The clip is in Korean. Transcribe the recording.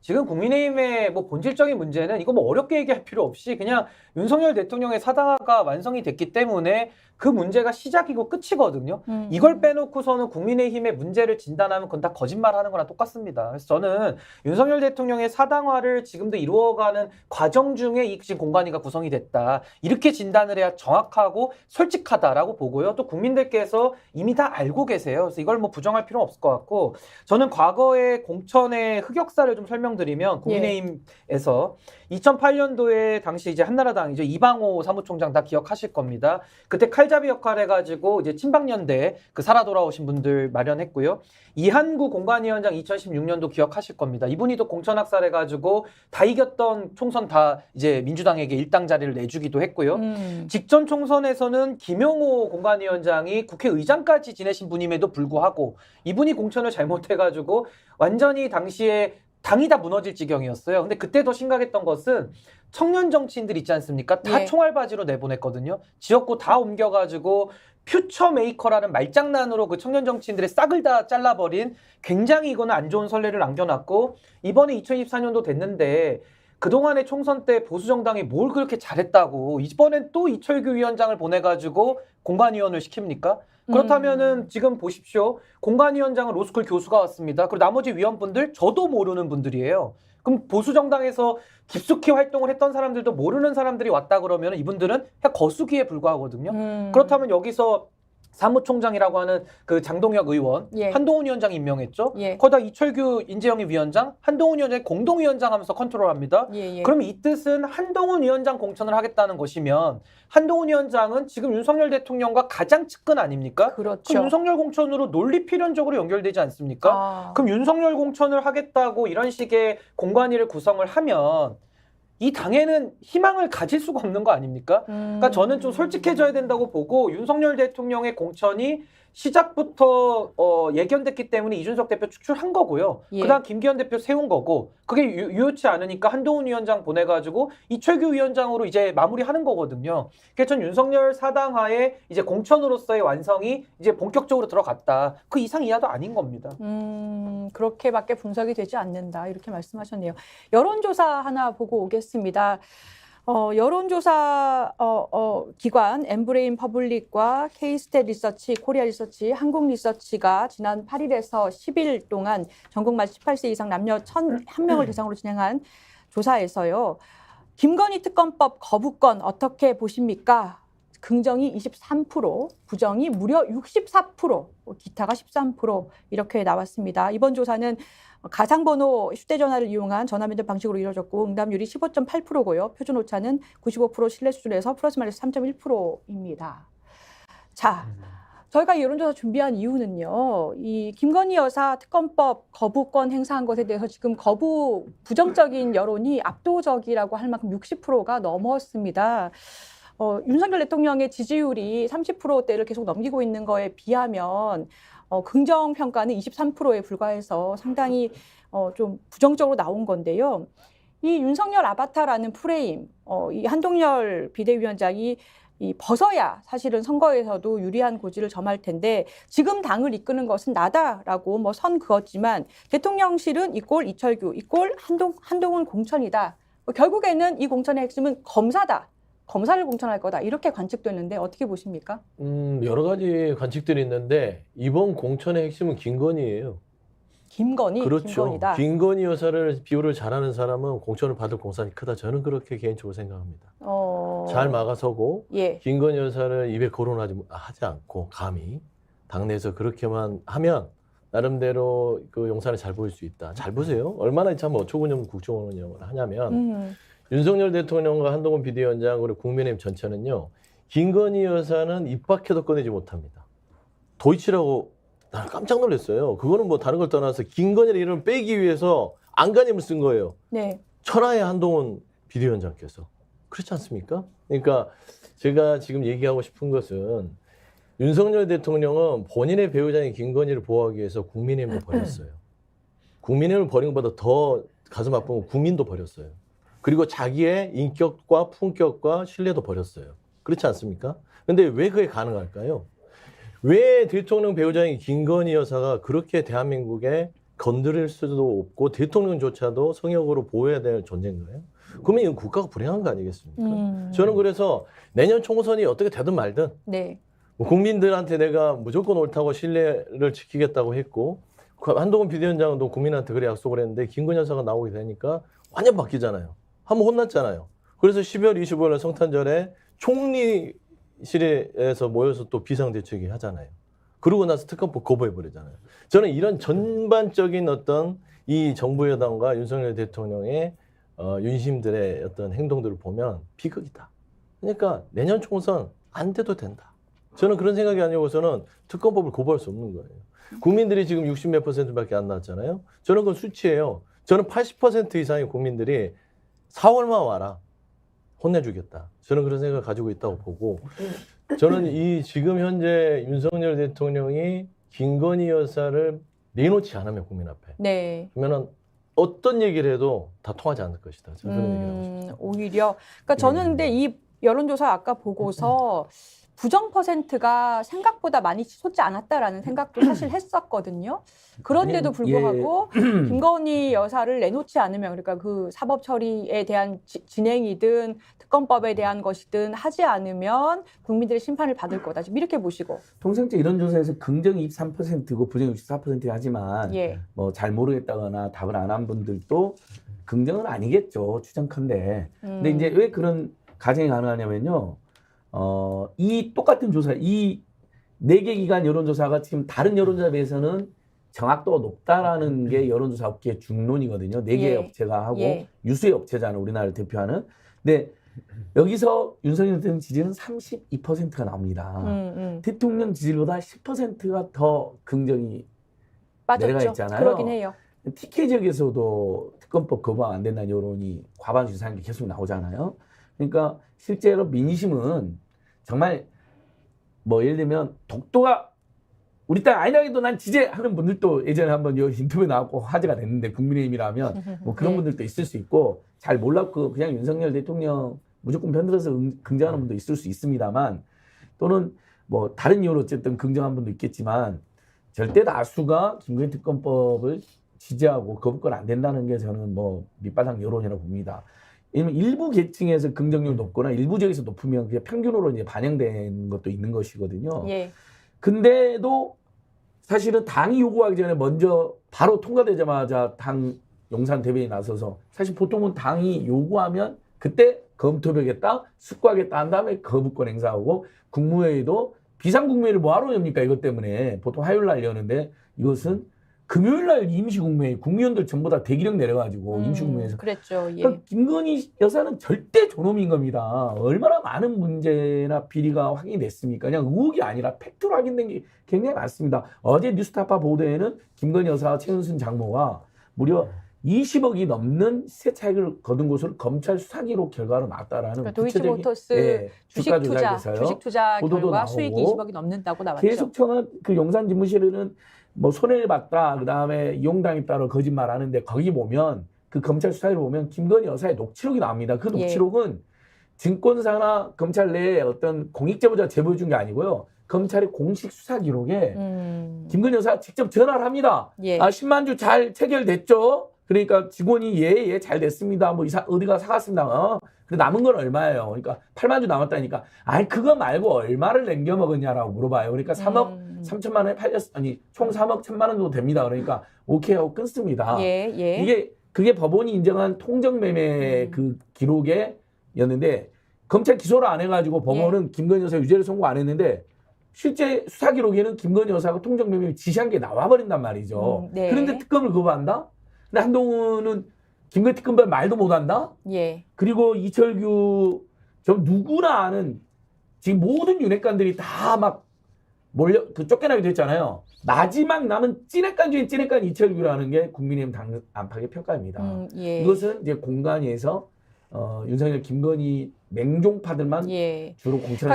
지금 국민의힘의 뭐 본질적인 문제는 이거 뭐 어렵게 얘기할 필요 없이 그냥 윤석열 대통령의 사당화가 완성이 됐기 때문에 그 문제가 시작이고 끝이거든요. 이걸 빼놓고서는 국민의힘의 문제를 진단하면 그건 다 거짓말하는 거랑 똑같습니다. 그래서 저는 윤석열 대통령의 사당화를 지금도 이루어가는 과정 중에 이 지금 공관위가 구성이 됐다. 이렇게 진단을 해야 정확하고 솔직하다라고 보고요. 또 국민들께서 이미 다 알고 계세요. 그래서 이걸 뭐 부정할 필요는 없을 것 같고 저는 과거의 공천의 흑역사를 좀 설명드리면 국민의힘에서 2008년도에 당시 이제 한나라당이죠. 이방호 사무총장 다 기억하실 겁니다. 그때 칼잡이 역할 해가지고 이제 친박연대 그 살아 돌아오신 분들 마련했고요. 이한구 공관위원장 2016년도 기억하실 겁니다. 이분이 또 공천학살 해가지고 다 이겼던 총선 다 이제 민주당에게 일당 자리를 내주기도 했고요. 직전 총선에서는 김용호 공관위원장이 국회의장까지 지내신 분임에도 불구하고 이분이 공천을 잘못해가지고 완전히 당시에 당이 다 무너질 지경이었어요. 근데 그때 더 심각했던 것은 청년 정치인들 있지 않습니까? 다 총알바지로 내보냈거든요. 지역구 다 옮겨가지고 퓨처 메이커라는 말장난으로 그 청년 정치인들의 싹을 다 잘라버린 굉장히 이거는 안 좋은 선례를 남겨놨고 이번에 2024년도 됐는데 그동안의 총선 때 보수정당이 뭘 그렇게 잘했다고 이번엔 또 이철규 위원장을 보내가지고 공관위원을 시킵니까? 그렇다면은 지금 보십시오. 공관위원장은 로스쿨 교수가 왔습니다. 그리고 나머지 위원분들 저도 모르는 분들이에요. 그럼 보수정당에서 깊숙이 활동을 했던 사람들도 모르는 사람들이 왔다 그러면 이분들은 그냥 거수기에 불과하거든요. 그렇다면 여기서 사무총장이라고 하는 그 장동혁 의원, 한동훈 위원장 임명했죠. 거기다 이철규 인재영입 위원장, 한동훈 위원장이 공동위원장 하면서 컨트롤합니다. 그럼 이 뜻은 한동훈 위원장 공천을 하겠다는 것이면 한동훈 위원장은 지금 윤석열 대통령과 가장 측근 아닙니까? 그렇죠. 그럼 윤석열 공천으로 논리 필연적으로 연결되지 않습니까? 그럼 윤석열 공천을 하겠다고 이런 식의 공관위를 구성을 하면 이 당에는 희망을 가질 수가 없는 거 아닙니까? 그러니까 저는 좀 솔직해져야 된다고 보고 윤석열 대통령의 공천이 시작부터 예견됐기 때문에 이준석 대표 축출한 거고요. 그다음 김기현 대표 세운 거고 그게 유효치 않으니까 한동훈 위원장 보내가지고 이철규 위원장으로 이제 마무리하는 거거든요. 그래서 전 윤석열 사당화의 이제 공천으로서의 완성이 이제 본격적으로 들어갔다. 그 이상 이하도 아닌 겁니다. 그렇게밖에 분석이 되지 않는다. 이렇게 말씀하셨네요. 여론조사 하나 보고 오겠습니다. 여론조사 기관 엠브레인 퍼블릭과 K스탯 리서치, 코리아 리서치, 한국 리서치가 지난 8일에서 10일 동안 전국 만 18세 이상 남녀 1,001명을 대상으로 진행한 조사에서요. 김건희 특검법 거부권 어떻게 보십니까? 긍정이 23%, 부정이 무려 64%, 기타가 13% 이렇게 나왔습니다. 이번 조사는 가상번호 휴대전화를 이용한 전화면접 방식으로 이루어졌고 응답률이 15.8%고요. 표준 오차는 95% 신뢰 수준에서 플러스 마이너스 3.1%입니다. 자, 저희가 이 여론조사 준비한 이유는요. 이 김건희 여사 특검법 거부권 행사한 것에 대해서 지금 거부 부정적인 여론이 압도적이라고 할 만큼 60%가 넘었습니다. 윤석열 대통령의 지지율이 30%대를 계속 넘기고 있는 거에 비하면 긍정 평가는 23%에 불과해서 상당히 좀 부정적으로 나온 건데요. 이 윤석열 아바타라는 프레임, 이 한동열 비대위원장이 벗어야 사실은 선거에서도 유리한 고지를 점할 텐데 지금 당을 이끄는 것은 나다라고 뭐 선 그었지만 대통령실은 이꼴 이철규, 이꼴 한동훈 공천이다. 결국에는 이 공천의 핵심은 검사다. 검사를 공천할 거다. 이렇게 관측됐는데 어떻게 보십니까? 여러 가지 관측들이 있는데 이번 공천의 핵심은 김건희예요. 김건희? 그렇죠. 김건희다. 김건희 여사를 비호를 잘하는 사람은 공천을 받을 공산이 크다. 저는 그렇게 개인적으로 생각합니다. 잘 막아서고 김건희 여사를 입에 거론하지 않고 감히 당내에서 그렇게만 하면 나름대로 그 용산을 잘 보일 수 있다. 잘 보세요. 얼마나 참 어처구니없는 국정운영을 하냐면 윤석열 대통령과 한동훈 비대위원장 그리고 국민의힘 전체는요. 김건희 여사는 입 밖에도 꺼내지 못합니다. 도이치라고 나는 깜짝 놀랐어요. 그거는 뭐 다른 걸 떠나서 김건희의 이름을 빼기 위해서 안간힘을 쓴 거예요. 천하의 한동훈 비대위원장께서. 그렇지 않습니까? 그러니까 제가 지금 얘기하고 싶은 것은 윤석열 대통령은 본인의 배우자인 김건희를 보호하기 위해서 국민의힘을 버렸어요. 국민의힘을 버린 것보다 더 가슴 아픈 건 국민도 버렸어요. 그리고 자기의 인격과 품격과 신뢰도 버렸어요. 그렇지 않습니까? 근데 왜 그게 가능할까요? 왜 대통령 배우자인 김건희 여사가 그렇게 대한민국의 건드릴 수도 없고 대통령조차도 성역으로 보호해야 될 존재인 거예요. 그러면 이건 국가가 불행한 거 아니겠습니까? 저는 그래서 내년 총선이 어떻게 되든 말든 네. 뭐 국민들한테 내가 무조건 옳다고 신뢰를 지키겠다고 했고 한동훈 비대위원장도 국민한테 그래 약속을 했는데 김건희 여사가 나오게 되니까 완전 바뀌잖아요. 한번 혼났잖아요. 그래서 12월 25일 성탄절에 총리실에서 모여서 또 비상대책위 하잖아요. 그러고 나서 특검법 거부해버리잖아요. 저는 이런 전반적인 어떤 이 정부 여당과 윤석열 대통령의 윤심들의 어떤 행동들을 보면 비극이다. 그러니까 내년 총선 안 돼도 된다. 저는 그런 생각이 아니고서는 특검법을 거부할 수 없는 거예요. 국민들이 지금 60몇 %밖에 안 나왔잖아요. 저는 그건 수치예요. 저는 80% 이상의 국민들이 4월만 와라. 혼내주겠다. 저는 그런 생각을 가지고 있다고 보고 저는 이 지금 현재 윤석열 대통령이 김건희 여사를 내놓지 않으면 국민 앞에 네. 그러면은 어떤 얘기를 해도 다 통하지 않을 것이다. 저는 그런 얘기를 하고 싶습니다. 오히려 그러니까 저는 근데 이 여론조사 아까 보고서 부정 퍼센트가 생각보다 많이 솟지 않았다라는 생각도 사실 했었거든요. 그런데도 불구하고 김건희 여사를 내놓지 않으면 그러니까 그 사법 처리에 대한 진행이든 특검법에 대한 것이든 하지 않으면 국민들의 심판을 받을 거다. 지금 이렇게 보시고. 통상적 이런 조사에서 긍정이 23%고 부정이 64% 하지만 뭐 잘 모르겠다거나 답을 안 한 분들도 긍정은 아니겠죠. 추정컨대. 근데 이제 왜 그런 가정이 가능하냐면요. 이 똑같은 조사, 이 4개 기관 여론조사가 지금 다른 여론조사에 비해서는 정확도가 높다라는 게 여론조사 업계의 중론이거든요. 4개의 업체가 하고 유수의 업체잖아요. 우리나라를 대표하는. 근데 여기서 윤석열 대통령 지지는 32%가 나옵니다. 대통령 지지율보다 10%가 더 긍정이 내려가 있잖아요. 그러긴 해요. TK 지역에서도 특검법 거부 안 된다는 여론이 과반 이상이 계속 나오잖아요. 그러니까 실제로 민심은 정말 뭐 예를 들면 독도가 우리 땅 아니라기도 난 지지하는 분들도 예전에 한번 인터뷰에 나왔고 화제가 됐는데 국민의힘이라면 뭐 그런 분들도 있을 수 있고 잘 몰랐고 그냥 윤석열 대통령 무조건 편들어서 긍정하는 분도 있을 수 있습니다만 또는 뭐 다른 이유로 어쨌든 긍정한 분도 있겠지만 절대 다수가 김건희 특검법을 지지하고 거부권 안 된다는 게 저는 뭐 밑바닥 여론이라고 봅니다. 왜냐면 일부 계층에서 긍정률 높거나 일부 지역에서 높으면 그게 평균으로 이제 반영된 것도 있는 것이거든요. 근데도 사실은 당이 요구하기 전에 먼저 바로 통과되자마자 당 용산 대변인이 나서서 사실 보통은 당이 요구하면 그때 검토하겠다, 숙고하겠다 한 다음에 거부권 행사하고 국무회의도 비상국무회의를 뭐하러 엽니까 이것 때문에 보통 화요일 날 여는데 이것은 금요일 날 임시국무회의 국무위원들 전부 다 대기령 내려가지고 임시국무회에서 그랬죠. 그러니까 김건희 여사는 절대 존엄인 겁니다. 얼마나 많은 문제나 비리가 확인이 됐습니까? 그냥 의혹이 아니라 팩트로 확인된 게 굉장히 많습니다. 어제 뉴스타파 보도에는 김건희 여사와 최은순 장모가 무려 20억이 넘는 시세 차익을 거둔 것으로 검찰 수사 기록 결과로 나왔다라는 그러니까 도이치모터스 주식 투자 결과 수익이 20억이 넘는다고 나왔죠. 계속 청와대 그 용산 집무실에는 뭐 손해를 봤다, 그 다음에 이용당했다로 거짓말 하는데 거기 보면 그 검찰 수사를 보면 김건희 여사의 녹취록이 나옵니다. 그 녹취록은 증권사나 검찰 내에 어떤 공익제보자 제보해 준 게 아니고요. 검찰의 공식 수사 기록에 김건희 여사가 직접 전화를 합니다. 10만 주 잘 체결됐죠? 그러니까 직원이 잘 됐습니다. 뭐 어디가 사갔습니다. 근데 남은 건 얼마예요? 그러니까 8만 주 남았다니까. 아니 그거 말고 얼마를 남겨 먹었냐라고 물어봐요. 그러니까 3억 3천만 원에 총 3억 1천만 원 정도 됩니다. 그러니까 오케이 하고 끊습니다. 그게 법원이 인정한 통정매매 그 기록에였는데 검찰 기소를 안 해가지고 법원은 김건희 여사 유죄를 선고 안 했는데 실제 수사 기록에는 김건희 여사가 통정매매를 지시한 게 나와버린단 말이죠. 그런데 특검을 거부한다? 근데 한동훈은 김건희 특검법 말도 못한다? 그리고 이철규 좀 누구나 아는 지금 모든 윤핵관들이 다 막 쫓겨나기도 했잖아요. 마지막 남은 찐핵관 중에 찐핵관 이철규라는 게 국민의힘 당 안팎의 평가입니다. 이것은 이제 공간에서 윤석열 김건희 맹종파들만 주로 공천을